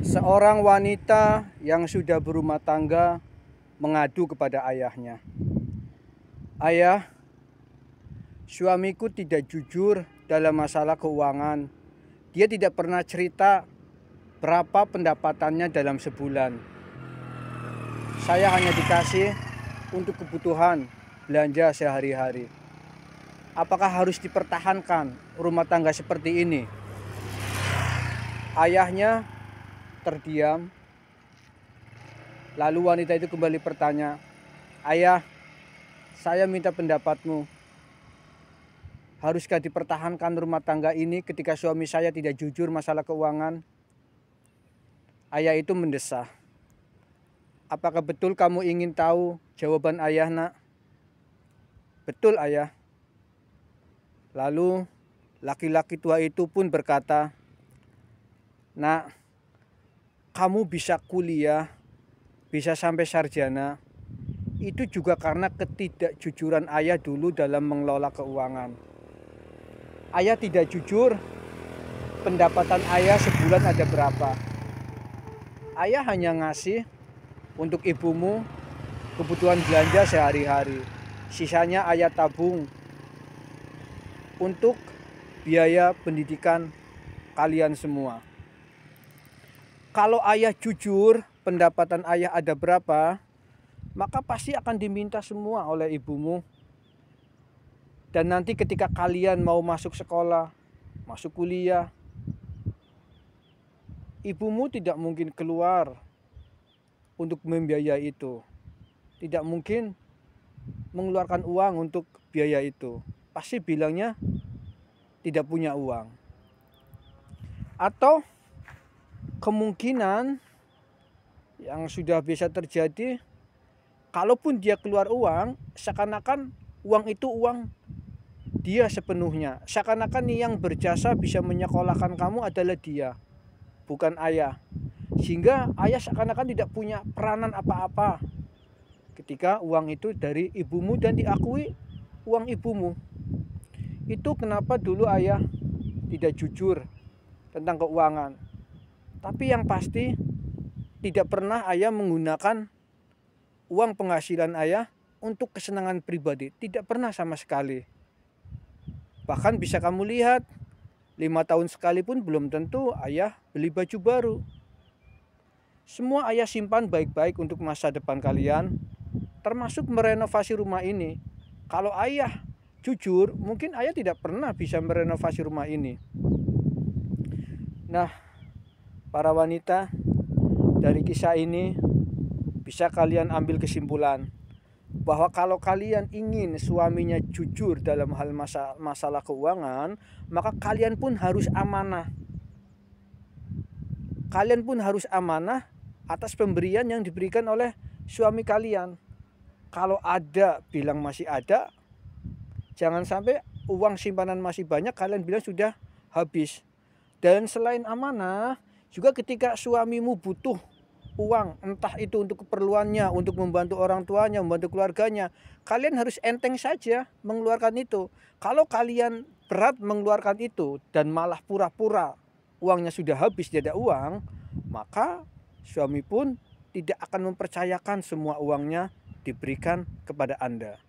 Seorang wanita yang sudah berumah tangga mengadu kepada ayahnya. Ayah, suamiku tidak jujur dalam masalah keuangan. Dia tidak pernah cerita berapa pendapatannya dalam sebulan. Saya hanya dikasih untuk kebutuhan belanja sehari-hari. Apakah harus dipertahankan rumah tangga seperti ini? Ayahnya terdiam. Lalu wanita itu kembali bertanya, "Ayah, saya minta pendapatmu. Haruskah dipertahankan rumah tangga ini ketika suami saya tidak jujur masalah keuangan?" Ayah itu mendesah. "Apakah betul kamu ingin tahu jawaban ayah, nak?" "Betul, ayah." Lalu laki-laki tua itu pun berkata, "Nak, kamu bisa kuliah, bisa sampai sarjana, itu juga karena ketidakjujuran ayah dulu dalam mengelola keuangan. Ayah tidak jujur, pendapatan ayah sebulan ada berapa. Ayah hanya ngasih untuk ibumu kebutuhan belanja sehari-hari. Sisanya ayah tabung untuk biaya pendidikan kalian semua. Kalau ayah jujur, pendapatan ayah ada berapa, maka pasti akan diminta semua oleh ibumu. Dan nanti ketika kalian mau masuk sekolah, masuk kuliah, ibumu tidak mungkin keluar untuk membiayai itu. Tidak mungkin mengeluarkan uang untuk biaya itu. Pasti bilangnya tidak punya uang. Atau kemungkinan yang sudah bisa terjadi, kalaupun dia keluar uang, seakan-akan uang itu uang dia sepenuhnya. Seakan-akan yang berjasa bisa menyekolahkan kamu adalah dia, bukan ayah. Sehingga ayah seakan-akan tidak punya peranan apa-apa ketika uang itu dari ibumu dan diakui uang ibumu. Itu kenapa dulu ayah tidak jujur tentang keuangan. Tapi yang pasti tidak pernah ayah menggunakan uang penghasilan ayah untuk kesenangan pribadi. Tidak pernah sama sekali. Bahkan bisa kamu lihat, 5 tahun sekalipun belum tentu ayah beli baju baru. Semua ayah simpan baik-baik untuk masa depan kalian, termasuk merenovasi rumah ini. Kalau ayah jujur, mungkin ayah tidak pernah bisa merenovasi rumah ini. Nah, para wanita, dari kisah ini bisa kalian ambil kesimpulan bahwa kalau kalian ingin suaminya jujur dalam hal masalah keuangan, maka kalian pun harus amanah. Kalian pun harus amanah atas pemberian yang diberikan oleh suami kalian. Kalau ada, bilang masih ada. Jangan sampai uang simpanan masih banyak, kalian bilang sudah habis. Dan selain amanah, juga ketika suamimu butuh uang, entah itu untuk keperluannya, untuk membantu orang tuanya, membantu keluarganya, kalian harus enteng saja mengeluarkan itu. Kalau kalian berat mengeluarkan itu dan malah pura-pura uangnya sudah habis, tidak ada uang, maka suami pun tidak akan mempercayakan semua uangnya diberikan kepada Anda.